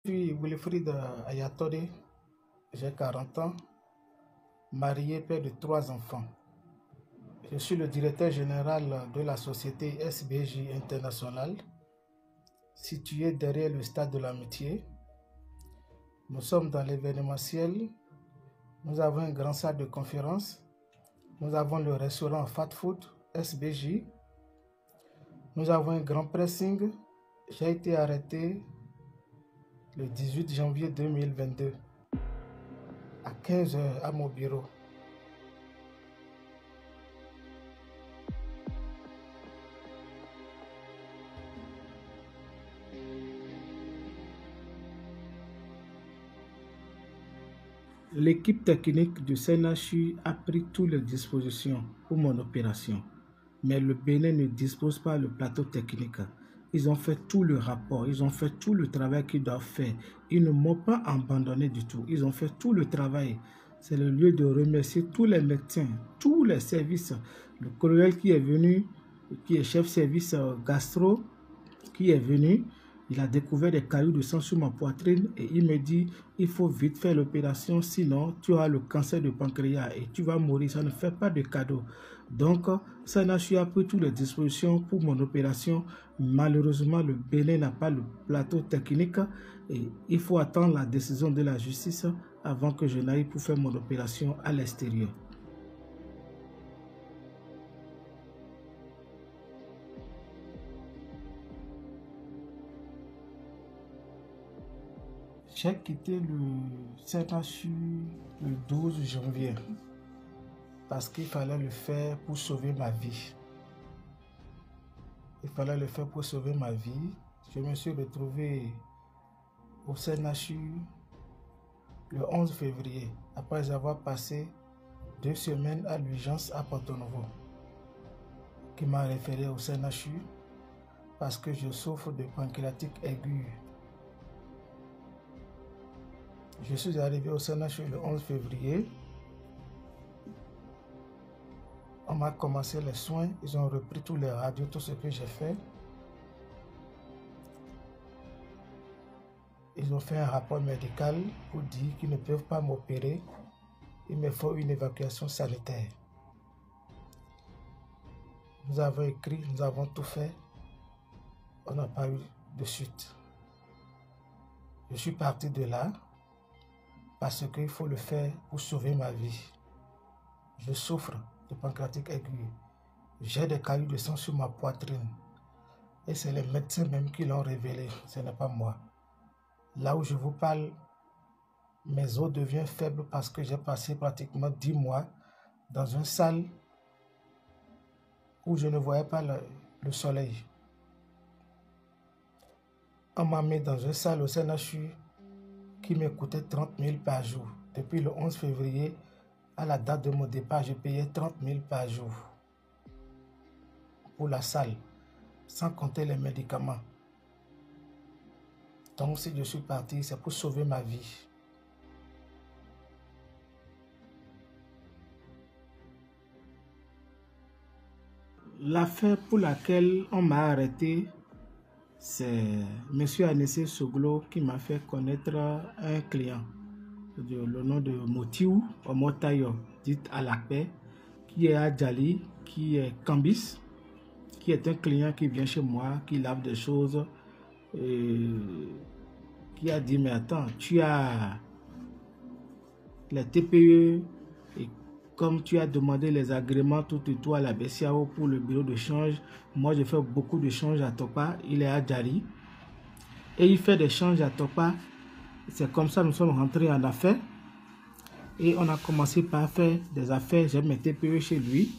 Je suis Wilfried Ayatode, j'ai 40 ans, marié, père de 3 enfants. Je suis le directeur général de la société SBJ International, située derrière le stade de l'Amitié. Nous sommes dans l'événementiel, nous avons une grande salle de conférence, nous avons le restaurant Fat Food SBJ, nous avons un grand pressing. J'ai été arrêté le 18 janvier 2022 à 15 h à mon bureau. L'équipe technique du CNHU a pris toutes les dispositions pour mon opération, mais le Bénin ne dispose pas du plateau technique. Ils ont fait tout le rapport, ils ont fait tout le travail qu'ils doivent faire. Ils ne m'ont pas abandonné du tout, ils ont fait tout le travail. C'est le lieu de remercier tous les médecins, tous les services. Le colonel qui est venu, qui est chef service gastro, qui est venu, il a découvert des cailloux de sang sur ma poitrine et il me dit, il faut vite faire l'opération, sinon tu auras le cancer de pancréas et tu vas mourir, ça ne fait pas de cadeau. Donc, CNHU a pris toutes les dispositions pour mon opération. Malheureusement, le Bénin n'a pas le plateau technique et il faut attendre la décision de la justice avant que je n'aille pour faire mon opération à l'extérieur. J'ai quitté le CNHU le 12 janvier parce qu'il fallait le faire pour sauver ma vie. Il fallait le faire pour sauver ma vie. Je me suis retrouvé au CNHU le 11 février après avoir passé 2 semaines à l'urgence à Porto-Novo, qui m'a référé au CNHU parce que je souffre de pancréatite aiguë. Je suis arrivé au CNHU le 11 février. On m'a commencé les soins. Ils ont repris tous les radios, tout ce que j'ai fait. Ils ont fait un rapport médical pour dire qu'ils ne peuvent pas m'opérer. Il me faut une évacuation sanitaire. Nous avons écrit, nous avons tout fait. On n'a pas eu de suite. Je suis parti de là parce qu'il faut le faire pour sauver ma vie. Je souffre de pancréatite aiguë. J'ai des cailloux de sang sur ma poitrine. Et c'est les médecins même qui l'ont révélé, ce n'est pas moi. Là où je vous parle, mes os deviennent faibles parce que j'ai passé pratiquement 10 mois dans une salle où je ne voyais pas le soleil. On m'a mis dans une salle au CNHU qui me coûtait 30 000 par jour. Depuis le 11 février, à la date de mon départ, je payais 30 000 par jour pour la salle, sans compter les médicaments. Donc si je suis parti, c'est pour sauver ma vie. L'affaire pour laquelle on m'a arrêté, c'est M. Anissé Soglo qui m'a fait connaître un client. Le nom de Motiou, Omotayo, dit à la paix, qui est à Djali, qui est Cambis, qui est un client qui vient chez moi, qui lave des choses, qui a dit, mais attends, tu as les TPE, et comme tu as demandé les agréments tout et tout à la BCAO pour le bureau de change, moi je fais beaucoup de changes à Topa, il est à Djali, et il fait des changes à Topa. C'est comme ça que nous sommes rentrés en affaires et on a commencé par faire des affaires. J'ai mes TPE chez lui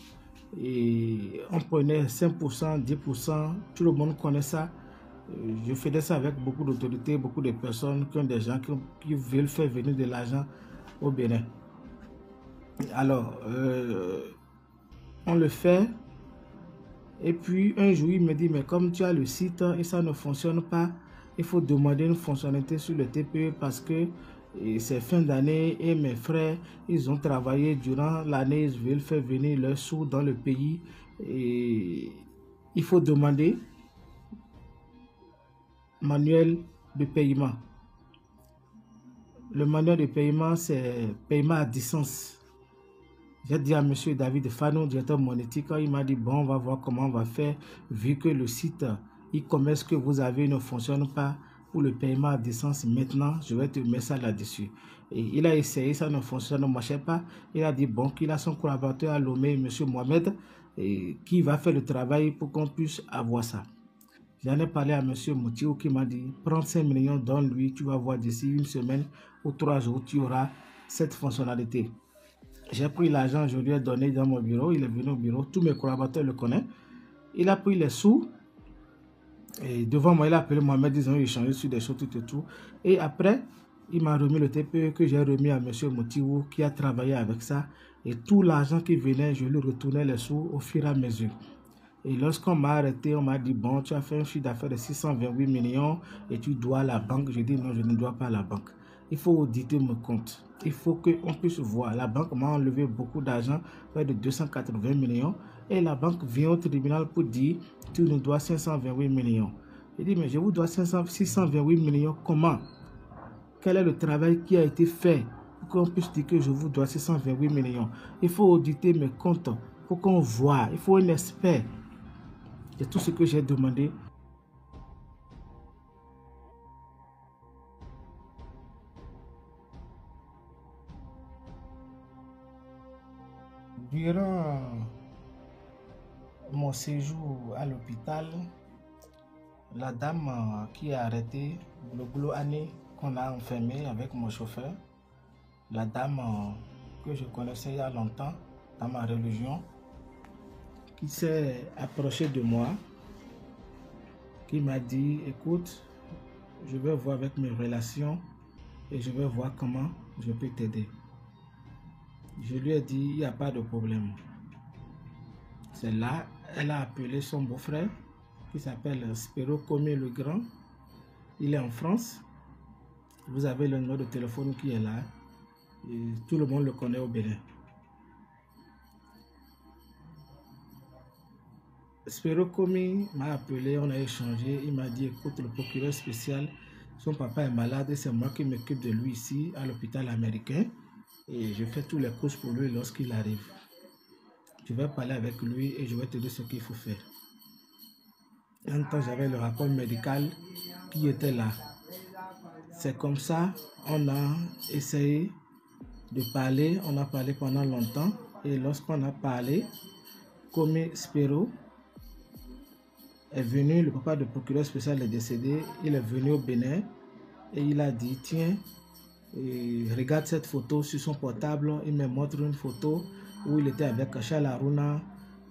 et on prenait 5%, 10%, tout le monde connaît ça. Je faisais ça avec beaucoup d'autorités, beaucoup de personnes qui ont des gens qui veulent faire venir de l'argent au Bénin. Alors, on le fait et puis un jour il me dit, mais comme tu as le site et ça ne fonctionne pas, il faut demander une fonctionnalité sur le TPE parce que c'est fin d'année et mes frères, ils ont travaillé durant l'année, ils veulent faire venir leurs sous dans le pays et il faut demander manuel de paiement. Le manuel de paiement, c'est paiement à distance. J'ai dit à M. David Fano, directeur monétique, il m'a dit, bon, on va voir comment on va faire, vu que le site e-commerce que vous avez ne fonctionne pas pour le paiement à distance. Maintenant, je vais te mettre ça là-dessus. Et il a essayé, ça ne fonctionne, ne marchait pas. Il a dit, bon, qu'il a son collaborateur à Lomé, M. Mohamed, et qui va faire le travail pour qu'on puisse avoir ça. J'en ai parlé à M. Moutiou qui m'a dit, prends 5 millions, donne-lui, tu vas voir d'ici une semaine ou 3 jours, tu auras cette fonctionnalité. J'ai pris l'argent, je lui ai donné dans mon bureau, il est venu au bureau, tous mes collaborateurs le connaissent. Il a pris les sous, et devant moi, il a appelé Mohamed, ils ont échangé sur des choses, tout. Et après, il m'a remis le TPE que j'ai remis à M. Moutiou qui a travaillé avec ça. Et tout l'argent qui venait, je lui retournais les sous au fur et à mesure. Et lorsqu'on m'a arrêté, on m'a dit, bon, tu as fait un chiffre d'affaires de 628 millions et tu dois à la banque. Je dis, non, je ne dois pas à la banque. Il faut auditer mon compte. Il faut qu'on puisse voir. La banque m'a enlevé beaucoup d'argent, près de 280 millions. Et la banque vient au tribunal pour dire, tu nous dois 528 millions. Je dis, mais je vous dois 628 millions, comment? Quel est le travail qui a été fait pour qu'on puisse dire que je vous dois 628 millions? Il faut auditer mes comptes pour qu'on voit. Il faut un expert. C'est tout ce que j'ai demandé. Durant mon séjour à l'hôpital, la dame qui a arrêté le année qu'on a enfermé avec mon chauffeur, la dame que je connaissais il y a longtemps dans ma religion, qui s'est approchée de moi, qui m'a dit, écoute, je vais voir avec mes relations et je vais voir comment je peux t'aider. Je lui ai dit, il n'y a pas de problème. C'est là, elle a appelé son beau-frère, qui s'appelle Spero Comé le Grand. Il est en France. Vous avez le numéro de téléphone qui est là. Et tout le monde le connaît au Bénin. Spero Comé m'a appelé, on a échangé. Il m'a dit, écoute, le procureur spécial, son papa est malade et c'est moi qui m'occupe de lui ici à l'hôpital américain. Et je fais tous les courses pour lui lorsqu'il arrive. Je vais parler avec lui et je vais te dire ce qu'il faut faire. En même temps, j'avais le rapport médical qui était là. C'est comme ça, on a essayé de parler. On a parlé pendant longtemps. Et lorsqu'on a parlé, comme Spero est venu, le papa du procureur spécial est décédé. Il est venu au Bénin et il a dit, tiens, regarde cette photo sur son portable. Il me montre une photo où il était avec Charles Aruna,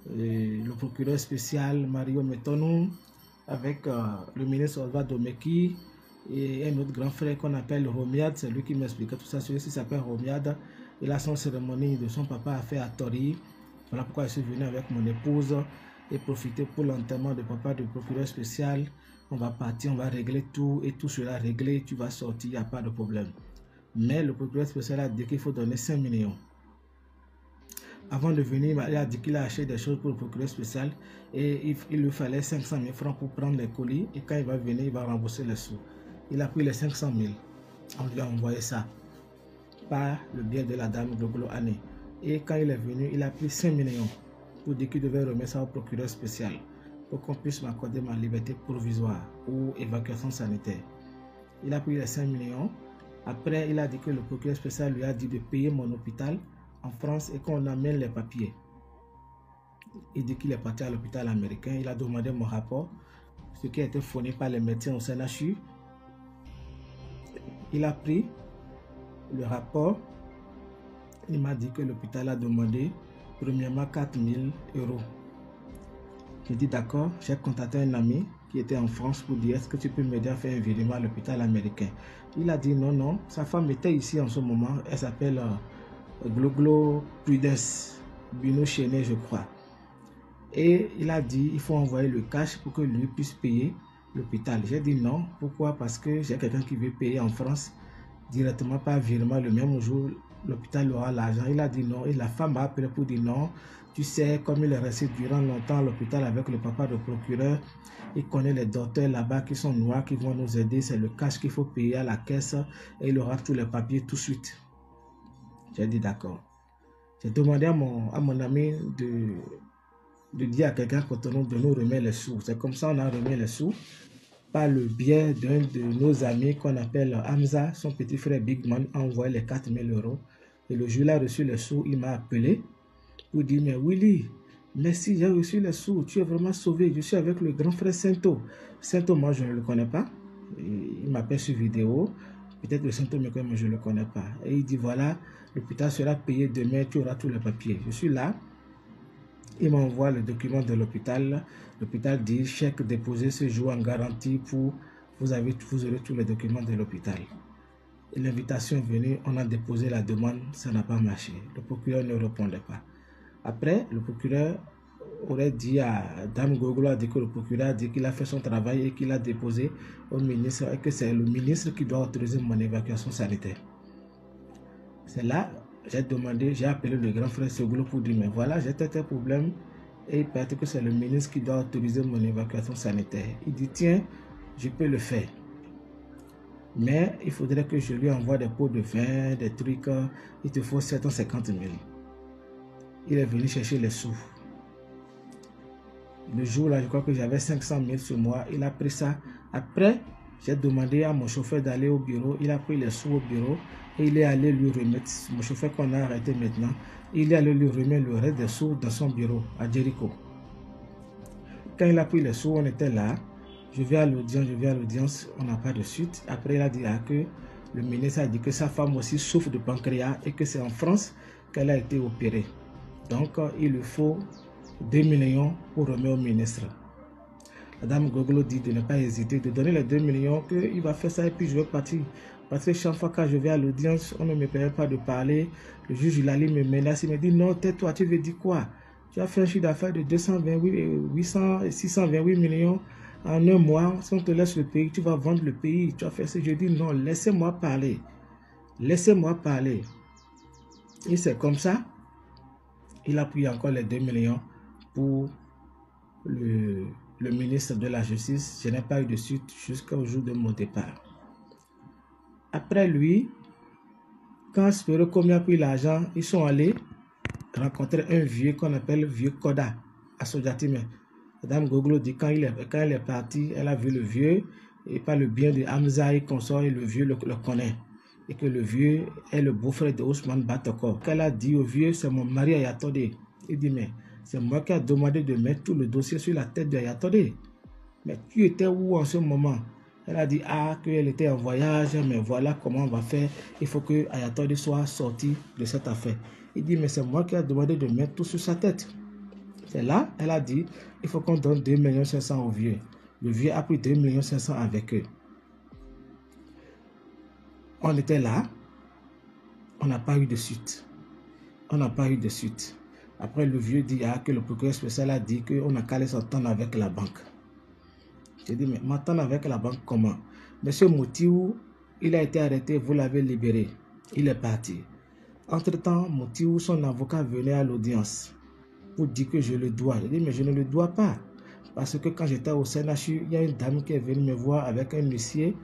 le procureur spécial Mario Metonou, avec le ministre Oswald Domeki et un autre grand frère qu'on appelle Romiad. C'est lui qui m'expliquait tout ça. Celui-ci s'appelle Romiad. Il a son cérémonie de son papa à faire à Tori. Voilà pourquoi je suis venu avec mon épouse et profiter pour l'enterrement de papa du procureur spécial. On va partir, on va régler tout et tout sera réglé. Tu vas sortir, il n'y a pas de problème. Mais le procureur spécial a dit qu'il faut donner 5 millions. Avant de venir, il a dit qu'il a acheté des choses pour le procureur spécial et il lui fallait 500 000 francs pour prendre les colis. Et quand il va venir, il va rembourser les sous. Il a pris les 500 000. On lui a envoyé ça par le biais de la dame de Glo-Ané. Et quand il est venu, il a pris 5 millions pour dire qu'il devait remettre ça au procureur spécial pour qu'on puisse m'accorder ma liberté provisoire ou évacuation sanitaire. Il a pris les 5 millions. Après, il a dit que le procureur spécial lui a dit de payer mon hôpital en France et qu'on amène les papiers. Il dit qu'il est parti à l'hôpital américain. Il a demandé mon rapport, ce qui a été fourni par les médecins au CNHU. Il a pris le rapport. Il m'a dit que l'hôpital a demandé premièrement 4 000 €. J'ai dit d'accord, j'ai contacté un ami qui était en France pour dire est-ce que tu peux m'aider à faire un virement à l'hôpital américain. Il a dit non, sa femme était ici en ce moment, elle s'appelle Gloglo Prudence, Bino Chenet je crois. Et il a dit il faut envoyer le cash pour que lui puisse payer l'hôpital. J'ai dit non, pourquoi? Parce que j'ai quelqu'un qui veut payer en France directement par virement le même jour. l'hôpital aura l'argent. Il a dit non. Et la femme a appelé pour dire non. Tu sais, comme il est resté durant longtemps à l'hôpital avec le papa de procureur, il connaît les docteurs là-bas qui sont noirs, qui vont nous aider. C'est le cash qu'il faut payer à la caisse et il aura tous les papiers tout de suite. J'ai dit d'accord. J'ai demandé à mon ami de dire à quelqu'un de nous remettre les sous. C'est comme ça qu'on a remis les sous par le biais d'un de nos amis qu'on appelle Hamza. Son petit frère Big Man a envoyé les 4 000 €. Et le jour où il a reçu les sous, il m'a appelé pour dire, mais Willy, merci, j'ai reçu les sous, tu es vraiment sauvé. Je suis avec le grand frère Sento. Sento, moi, je ne le connais pas. Il m'appelle sur vidéo. Peut-être que Sento me connaît, mais je ne le connais pas. Et il dit, voilà, l'hôpital sera payé demain, tu auras tous les papiers. Je suis là. Il m'envoie le document de l'hôpital. L'hôpital dit, chèque déposé ce jour en garantie pour, vous aurez tous les documents de l'hôpital. L'invitation est venue, on a déposé la demande, ça n'a pas marché. Le procureur ne répondait pas. Après, le procureur aurait dit à Dame Gogolo, a dit que le procureur a dit qu'il a fait son travail et qu'il a déposé au ministre et que c'est le ministre qui doit autoriser mon évacuation sanitaire. C'est là, j'ai appelé le grand frère Segolo pour dire, mais voilà, j'ai tel problème et il paraît que c'est le ministre qui doit autoriser mon évacuation sanitaire. Il dit, tiens, je peux le faire. Mais il faudrait que je lui envoie des pots de vin, des trucs, il te faut 750 000. Il est venu chercher les sous. Le jour-là, je crois que j'avais 500 000 sur moi. Il a pris ça. Après, j'ai demandé à mon chauffeur d'aller au bureau. Il a pris les sous au bureau et il est allé lui remettre. Mon chauffeur qu'on a arrêté maintenant, il est allé lui remettre le reste des sous dans son bureau à Jericho. Quand il a pris les sous, on était là. Je vais à l'audience, on n'a pas de suite. Après, il a dit que le ministre a dit que sa femme aussi souffre de pancréas et que c'est en France qu'elle a été opérée. Donc, il lui faut 2 millions pour remettre au ministre. Madame Gogolo dit de ne pas hésiter, de donner les 2 millions, qu'il va faire ça et puis je vais partir. Parce que chaque fois que je vais à l'audience, on ne me permet pas de parler. Le juge Ilali me menace, il me dit non, tais-toi, tu veux dire quoi? Tu as fait un chiffre d'affaires de 628 millions en un mois. Si on te laisse le pays, tu vas vendre le pays. Tu as fait ça. Je dis non, laissez-moi parler. Laissez-moi parler. Et c'est comme ça. Il a pris encore les 2 millions pour le ministre de la Justice. Je n'ai pas eu de suite jusqu'au jour de mon départ. Après lui, quand Spero Komi a pris l'argent, ils sont allés rencontrer un vieux qu'on appelle Vieux Koda à Sojatime. Madame Gogolo dit quand elle est partie, elle a vu le vieux et par le bien de Hamza et consort, et le vieux le connaît. Et que le vieux est le beau-frère de Ousmane Batoko. Qu'elle a dit au vieux, c'est mon mari Ayatode. Il dit, mais c'est moi qui ai demandé de mettre tout le dossier sur la tête de Ayatode. Mais tu étais où en ce moment? Elle a dit, qu'elle était en voyage, mais voilà comment on va faire. Il faut que Ayatode soit sorti de cette affaire. Il dit, mais c'est moi qui ai demandé de mettre tout sur sa tête. C'est là, elle a dit, il faut qu'on donne 2 500 000 au vieux. Le vieux a pris 2 500 000 avec eux. On était là, on n'a pas eu de suite. On n'a pas eu de suite. Après, le vieux dit que le procureur spécial a dit qu'on a qu'à aller s'entendre avec la banque. J'ai dit, mais m'entendre avec la banque comment? Monsieur Moutiou, il a été arrêté, vous l'avez libéré. Il est parti. Entre-temps, Moutiou, son avocat, venait à l'audience pour dire que je le dois. J'ai dit, mais je ne le dois pas. Parce que quand j'étais au CNHU, il y a une dame qui est venue me voir avec un huissier,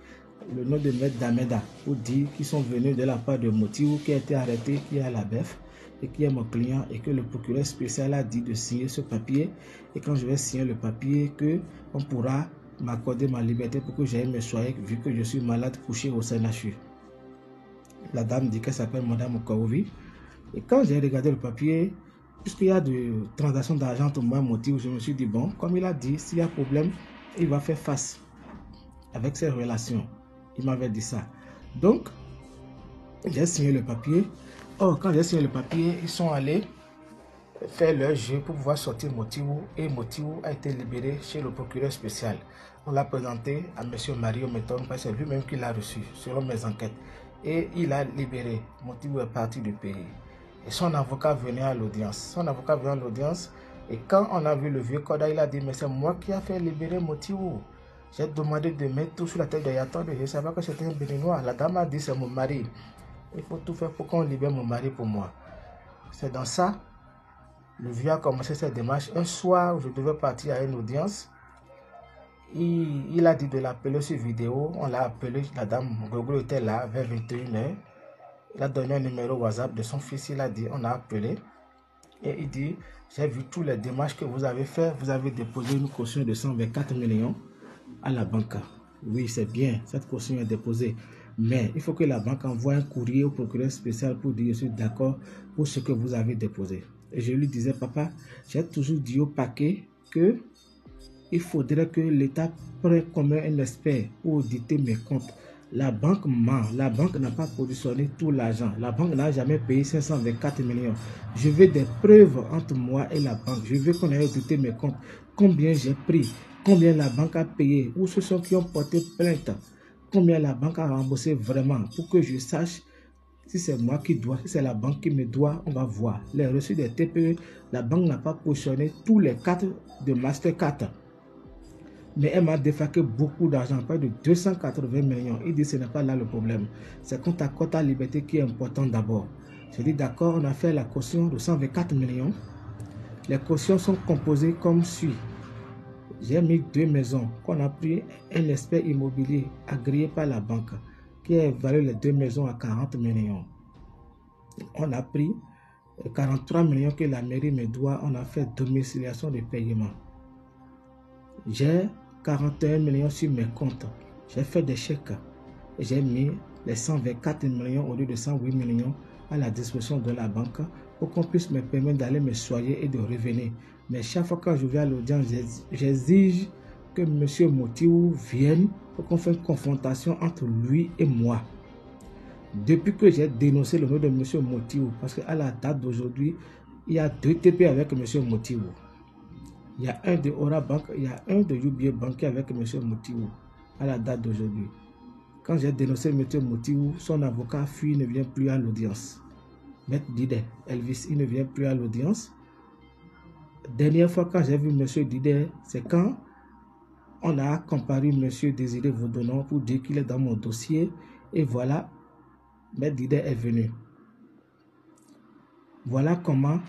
le nom de Maître Dameda, pour dire qu'ils sont venus de la part de Moutiou, qui a été arrêté, qui est à la BEF, et qui est mon client, et que le procureur spécial a dit de signer ce papier. Et quand je vais signer le papier, qu'on pourra m'accorder ma liberté pour que j'aille me soigner, vu que je suis malade couché au CNHU. La dame dit qu'elle s'appelle Madame Okaovi. Et quand j'ai regardé le papier, puisqu'il y a de transactions d'argent entre moi et Moutiou, je me suis dit, bon, comme il a dit, s'il y a problème, il va faire face avec ses relations. Il m'avait dit ça. Donc, j'ai signé le papier. Or, quand j'ai signé le papier, ils sont allés faire leur jeu pour pouvoir sortir Moutiou. Et Moutiou a été libéré chez le procureur spécial. On l'a présenté à M. Mario Meton, parce que c'est lui-même qui l'a reçu, selon mes enquêtes. Et il a libéré. Moutiou est parti du pays. Et son avocat venait à l'audience. Et quand on a vu le vieux Koda, il a dit, mais c'est moi qui a fait libérer Moutiou. J'ai demandé de mettre tout sur la tête de Ayatode. Je ne savais pas que c'était un béninois. La dame a dit, c'est mon mari. Il faut tout faire pour qu'on libère mon mari pour moi. C'est dans ça, le vieux a commencé cette démarche. Un soir où je devais partir à une audience, il a dit de l'appeler sur vidéo. On l'a appelé, la dame Gogo était là vers 21h. Il a donné un numéro WhatsApp de son fils, il a dit, on a appelé. Et il dit, j'ai vu tous les démarches que vous avez fait. Vous avez déposé une caution de 124 millions à la banque. Oui, c'est bien, cette caution est déposée. Mais il faut que la banque envoie un courrier au procureur spécial pour dire je suis d'accord pour ce que vous avez déposé. Et je lui disais, papa, j'ai toujours dit au paquet que il faudrait que l'État prenne comme un expert pour auditer mes comptes. La banque ment. La banque n'a pas positionné tout l'argent. La banque n'a jamais payé 524 millions. Je veux des preuves entre moi et la banque. Je veux qu'on ait audité mes comptes. Combien j'ai pris? Combien la banque a payé? Où ce sont qui ont porté plainte? Combien la banque a remboursé vraiment? Pour que je sache si c'est moi qui dois, si c'est la banque qui me doit, on va voir. Les reçus des TPE, la banque n'a pas positionné tous les cartes de Mastercard. Mais elle m'a défraqué beaucoup d'argent, près de 280 millions. Il dit que ce n'est pas là le problème. C'est quand ta quota liberté qui est important d'abord. Je dis d'accord, on a fait la caution de 124 millions. Les cautions sont composées comme suit. J'ai mis 2 maisons qu'on a pris un expert immobilier agréé par la banque qui a évalué les 2 maisons à 40 millions. On a pris 43 millions que la mairie me doit. On a fait domiciliation de paiement. J'ai 41 millions sur mes comptes. J'ai fait des chèques. J'ai mis les 124 millions au lieu de 108 millions à la disposition de la banque pour qu'on puisse me permettre d'aller me soigner et de revenir. Mais chaque fois que je vais à l'audience, j'exige que M. Motiou vienne pour qu'on fasse une confrontation entre lui et moi. Depuis que j'ai dénoncé le nom de M. Motiou, parce qu'à la date d'aujourd'hui, il y a 2 TP avec M. Motiou. Il y a un de Aura Bank, il y a un de UBA Bank avec M. Motiou à la date d'aujourd'hui. Quand j'ai dénoncé M. Motiou, son avocat fuit, ne vient plus à l'audience. Maître Didet, Elvis, il ne vient plus à l'audience. Dernière fois quand j'ai vu M. Didet, c'est quand on a comparé M. Désiré Vaudonon pour dire qu'il est dans mon dossier. Et voilà, Maître Didet est venu. Voilà comment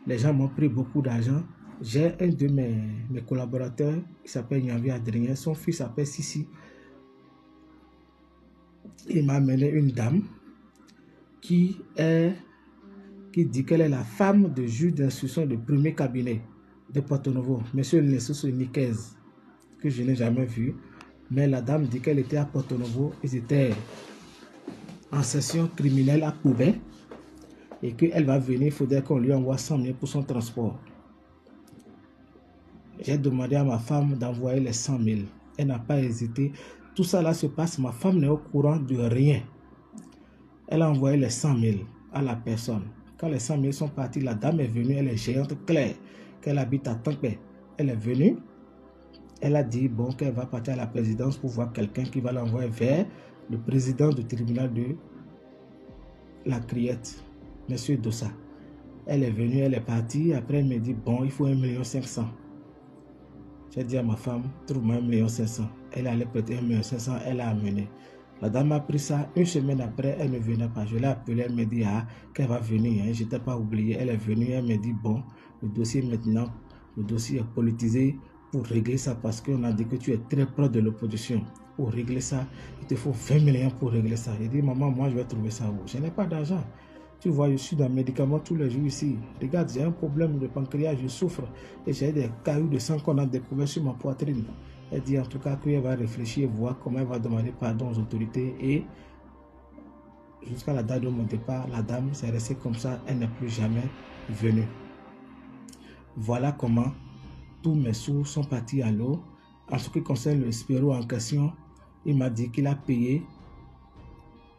les gens m'ont pris beaucoup d'argent. J'ai un de mes collaborateurs qui s'appelle Nyavi Adrien, son fils s'appelle Sissi. Il m'a amené une dame qui dit qu'elle est la femme de juge d'instruction du premier cabinet de Porto Novo, M. Lessos Niquez, que je n'ai jamais vu. Mais la dame dit qu'elle était à Porto Novo, ils étaient en session criminelle à Koubé et qu'elle va venir, il faudrait qu'on lui envoie 100 000 pour son transport. J'ai demandé à ma femme d'envoyer les 100 000. Elle n'a pas hésité. Tout ça là se passe, ma femme n'est au courant de rien. Elle a envoyé les 100 000 à la personne. Quand les 100 000 sont partis, la dame est venue, elle est géante Claire, qu'elle habite à Tampé. Elle est venue, elle a dit bon qu'elle va partir à la présidence pour voir quelqu'un qui va l'envoyer vers le président du tribunal de la Criette, M. Dossa. Elle est venue, elle est partie, après elle me dit bon il faut 1,5 million. J'ai dit à ma femme, trouve-moi 1,5 million. Elle allait prêter 1,5 million, elle a amené. La dame a pris ça, une semaine après, elle ne venait pas. Je l'ai appelée, elle me dit qu'elle va venir. Hein. Je n'étais pas oublié. Elle est venue, elle me dit, bon, le dossier maintenant, le dossier est politisé pour régler ça parce qu'on a dit que tu es très proche de l'opposition. Pour régler ça, il te faut 20 millions pour régler ça. J'ai dit, maman, moi je vais trouver ça où? Je n'ai pas d'argent. Tu vois, je suis dans le médicament tous les jours ici. Regarde, j'ai un problème de pancréas, je souffre. Et j'ai des cailloux de sang qu'on a découvert sur ma poitrine. Elle dit en tout cas qu'elle va réfléchir, voir comment elle va demander pardon aux autorités. Et jusqu'à la date de mon départ, la dame s'est restée comme ça, elle n'est plus jamais venue. Voilà comment tous mes sous sont partis à l'eau. En ce qui concerne le Spiro en question, il m'a dit qu'il a payé,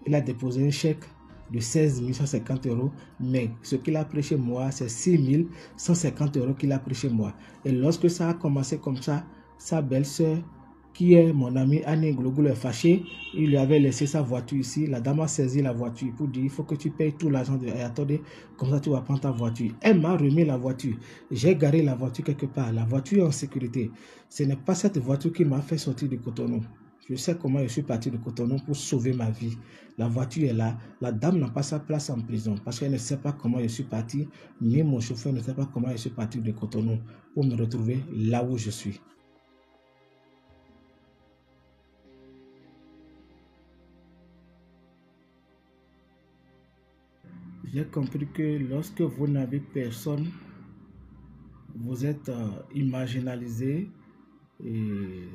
il a déposé un chèque de 16 150 €, mais ce qu'il a pris chez moi, c'est 6 150 € qu'il a pris chez moi. Et lorsque ça a commencé comme ça, sa belle-sœur, qui est mon ami Annie Glogolo, est fâchée. Il lui avait laissé sa voiture ici. La dame a saisi la voiture pour dire il faut que tu payes tout l'argent. Et attendez, comme ça tu vas prendre ta voiture. Elle m'a remis la voiture. J'ai garé la voiture quelque part. La voiture est en sécurité. Ce n'est pas cette voiture qui m'a fait sortir du Cotonou. Je sais comment je suis parti de Cotonou pour sauver ma vie. La voiture est là. La dame n'a pas sa place en prison parce qu'elle ne sait pas comment je suis parti. Ni mon chauffeur ne sait pas comment je suis parti de Cotonou pour me retrouver là où je suis. J'ai compris que lorsque vous n'avez personne, vous êtes immarginalisé.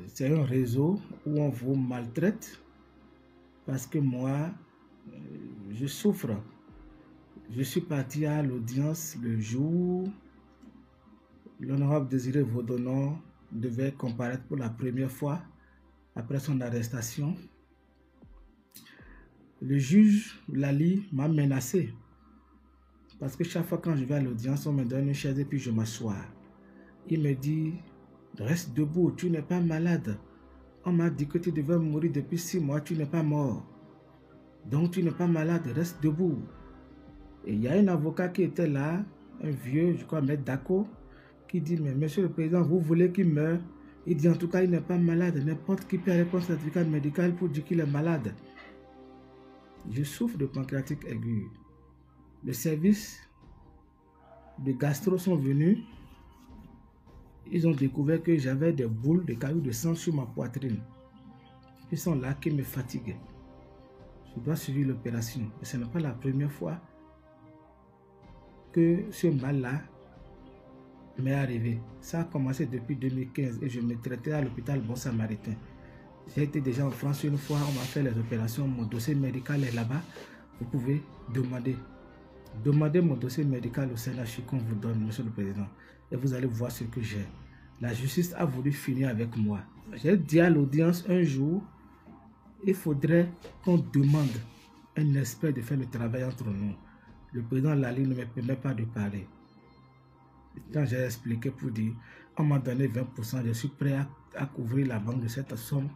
C'est un réseau où on vous maltraite parce que moi, je souffre. Je suis parti à l'audience le jour où l'honorable Désiré Vaudonnon devait comparaître pour la première fois après son arrestation. Le juge Lali m'a menacé parce que chaque fois quand je vais à l'audience, on me donne une chaise et puis je m'assois. Il me dit: reste debout, tu n'es pas malade. On m'a dit que tu devais mourir depuis 6 mois, tu n'es pas mort. Donc tu n'es pas malade, reste debout. Et il y a un avocat qui était là, un vieux, je crois, Maître Dako, qui dit: mais monsieur le président, vous voulez qu'il meure? Il dit: en tout cas, il n'est pas malade. N'importe qui peut aller prendre un certificat médical pour dire qu'il est malade. Je souffre de pancréatite aiguë. Le service de gastro sont venus. Ils ont découvert que j'avais des boules, des cailloux de sang sur ma poitrine. Ils sont là qui me fatiguent. Je dois suivre l'opération. Et ce n'est pas la première fois que ce mal-là m'est arrivé. Ça a commencé depuis 2015 et je me traitais à l'hôpital Bon Samaritain. J'ai été déjà en France une fois, on m'a fait les opérations, mon dossier médical est là-bas. Vous pouvez demander. Demandez mon dossier médical au CNHU qu'on vous donne, monsieur le président. Et vous allez voir ce que j'ai. La justice a voulu finir avec moi. J'ai dit à l'audience un jour, il faudrait qu'on demande un expert de faire le travail entre nous. Le président Lali ne me permet pas de parler. Quand j'ai expliqué pour dire, on m'a donné 20%, je suis prêt à couvrir la banque de cette somme.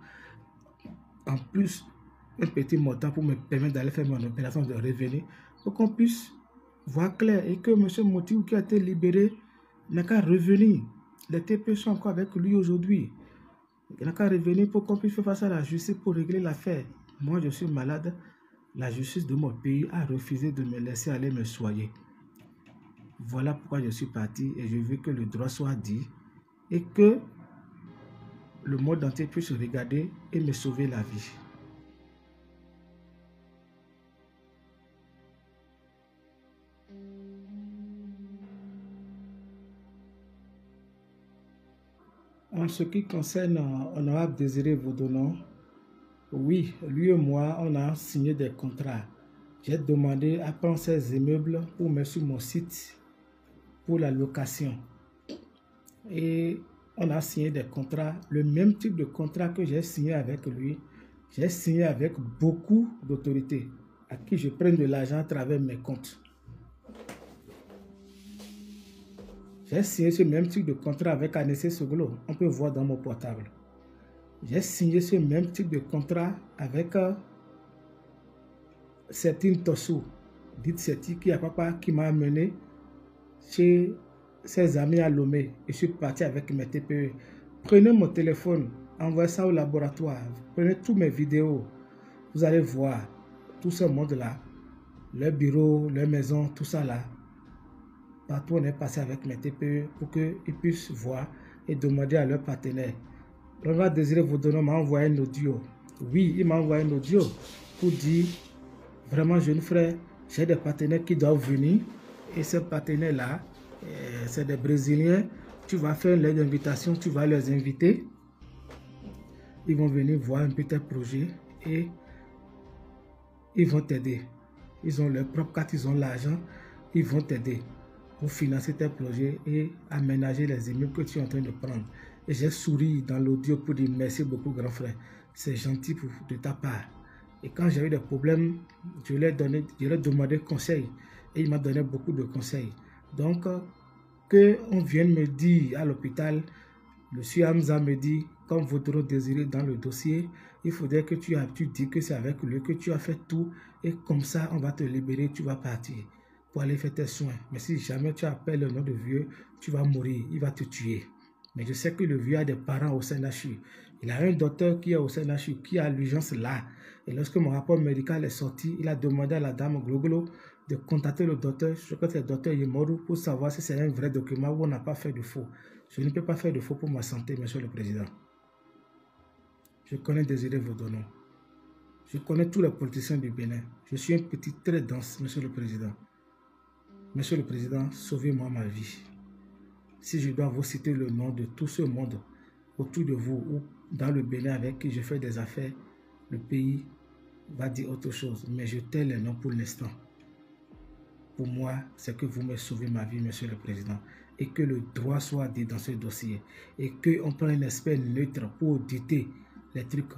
En plus, un petit montant pour me permettre d'aller faire mon opération de revenir, pour qu'on puisse voir clair et que M. Motiou qui a été libéré n'a qu'à revenir. Les TP sont encore avec lui aujourd'hui. Il n'a qu'à revenir pour qu'on puisse faire face à la justice pour régler l'affaire. Moi, je suis malade. La justice de mon pays a refusé de me laisser aller me soigner. Voilà pourquoi je suis parti et je veux que le droit soit dit et que le monde entier puisse regarder et me sauver la vie. En ce qui concerne Honorable Désiré Vaudonnon, oui, lui et moi, on a signé des contrats. J'ai demandé à prendre ces immeubles pour mettre sur mon site pour la location. Et on a signé des contrats, le même type de contrat que j'ai signé avec lui. J'ai signé avec beaucoup d'autorités à qui je prends de l'argent à travers mes comptes. J'ai signé ce même type de contrat avec Anessé Soglo. On peut voir dans mon portable. J'ai signé ce même type de contrat avec Sertine Tossou, dite Serti, qui m'a amené chez ses amis à Lomé. Je suis parti avec mes TPE. Prenez mon téléphone, envoyez ça au laboratoire. Prenez tous mes vidéos. Vous allez voir tout ce monde-là, leur bureau, leur maison, tout ça là. Partout on est passé avec mes TPE pour qu'ils puissent voir et demander à leurs partenaires. L'honorable Désiré Vaudonnon m'a envoyé un audio. Oui, il m'a envoyé un audio pour dire, vraiment jeune frère, j'ai des partenaires qui doivent venir. Et ces partenaires-là, c'est des Brésiliens. Tu vas faire leur invitation, tu vas les inviter. Ils vont venir voir un petit projet et ils vont t'aider. Ils ont leur propre carte, ils ont l'argent, ils vont t'aider pour financer tes projets et aménager les immeubles que tu es en train de prendre. Et j'ai souri dans l'audio pour dire merci beaucoup grand frère. C'est gentil de ta part. Et quand j'ai eu des problèmes, je leur ai demandé conseil. Et il m'a donné beaucoup de conseils. Donc, qu'on vienne me dire à l'hôpital, le monsieur Hamza me dit, comme votre désiré dans le dossier, il faudrait que tu dis que c'est avec lui que tu as fait tout. Et comme ça, on va te libérer, tu vas partir pour aller faire tes soins. Mais si jamais tu appelles le nom de vieux, tu vas mourir, il va te tuer. Mais je sais que le vieux a des parents au CNHU. Il a un docteur qui est au CNHU, qui a l'urgence là. Et lorsque mon rapport médical est sorti, il a demandé à la dame Glogolo de contacter le docteur, je crois que c'est le docteur Yemoru, pour savoir si c'est un vrai document ou on n'a pas fait de faux. Je ne peux pas faire de faux pour ma santé, Monsieur le Président. Je connais Désiré Vodono. Je connais tous les politiciens du Bénin. Je suis un petit très dense, Monsieur le Président. Monsieur le Président, sauvez-moi ma vie. Si je dois vous citer le nom de tout ce monde autour de vous ou dans le Bénin avec qui je fais des affaires, le pays va dire autre chose. Mais je tais les noms pour l'instant. Pour moi, c'est que vous me sauvez ma vie, Monsieur le Président. Et que le droit soit dit dans ce dossier. Et qu'on prenne un expert neutre pour auditer les trucs.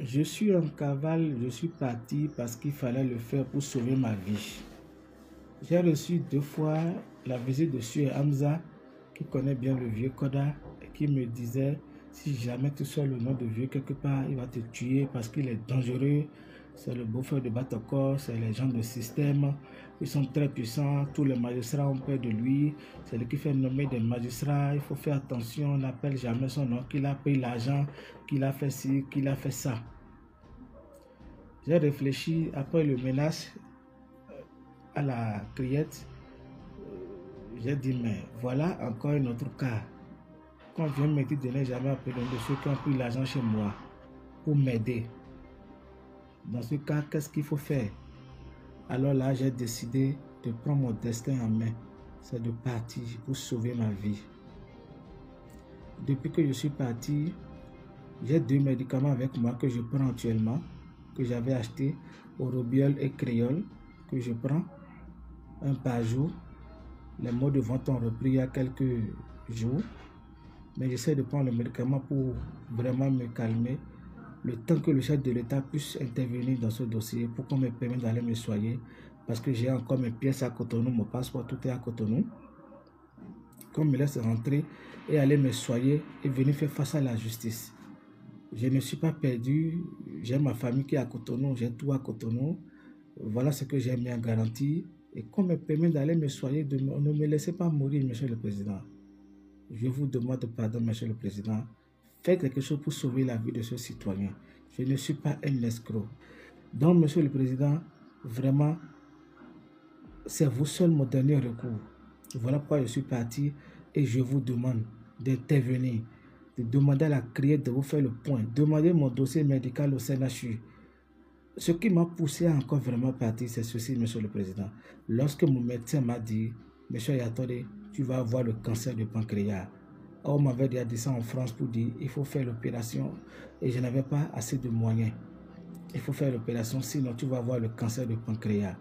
Je suis en cavale, je suis parti parce qu'il fallait le faire pour sauver ma vie. J'ai reçu 2 fois la visite de Sue Hamza, qui connaît bien le vieux Koda, et qui me disait, si jamais tu sors le nom de vieux quelque part, il va te tuer parce qu'il est dangereux. C'est le beau-frère de Batokor, c'est les gens de système, ils sont très puissants, tous les magistrats ont peur de lui, c'est lui qui fait nommer des magistrats, il faut faire attention, on n'appelle jamais son nom, qu'il a payé l'argent, qu'il a fait ci, qu'il a fait ça. J'ai réfléchi après le menace à la criette, j'ai dit mais voilà encore un autre cas. Quand on vient me dire de ne jamais appeler de ceux qui ont pris l'argent chez moi pour m'aider. Dans ce cas, qu'est-ce qu'il faut faire? Alors là, j'ai décidé de prendre mon destin en main. C'est de partir pour sauver ma vie. Depuis que je suis parti, j'ai 2 médicaments avec moi que je prends actuellement, que j'avais acheté, Orobiol et Créole, que je prends un par jour. Les maux de ventre ont repris il y a quelques jours. Mais j'essaie de prendre le médicament pour vraiment me calmer. Le temps que le chef de l'État puisse intervenir dans ce dossier pour qu'on me permette d'aller me soigner. Parce que j'ai encore mes pièces à Cotonou, mon passeport, tout est à Cotonou. Qu'on me laisse rentrer et aller me soigner et venir faire face à la justice. Je ne suis pas perdu. J'ai ma famille qui est à Cotonou, j'ai tout à Cotonou. Voilà ce que j'ai mis en garantie. Et qu'on me permette d'aller me soigner, ne me laissez pas mourir, Monsieur le Président. Je vous demande pardon, Monsieur le Président. Faites quelque chose pour sauver la vie de ce citoyen. Je ne suis pas un escroc. Donc, Monsieur le Président, vraiment, c'est vous seul mon dernier recours. Voilà pourquoi je suis parti et je vous demande d'intervenir, de demander à la CRIET de vous faire le point, demander mon dossier médical au CNHU. Ce qui m'a poussé à encore vraiment partir, c'est ceci, Monsieur le Président. Lorsque mon médecin m'a dit, Monsieur Yatode, tu vas avoir le cancer du pancréas. On m'avait déjà dit ça en France pour dire, il faut faire l'opération et je n'avais pas assez de moyens. Il faut faire l'opération, sinon tu vas avoir le cancer du pancréas.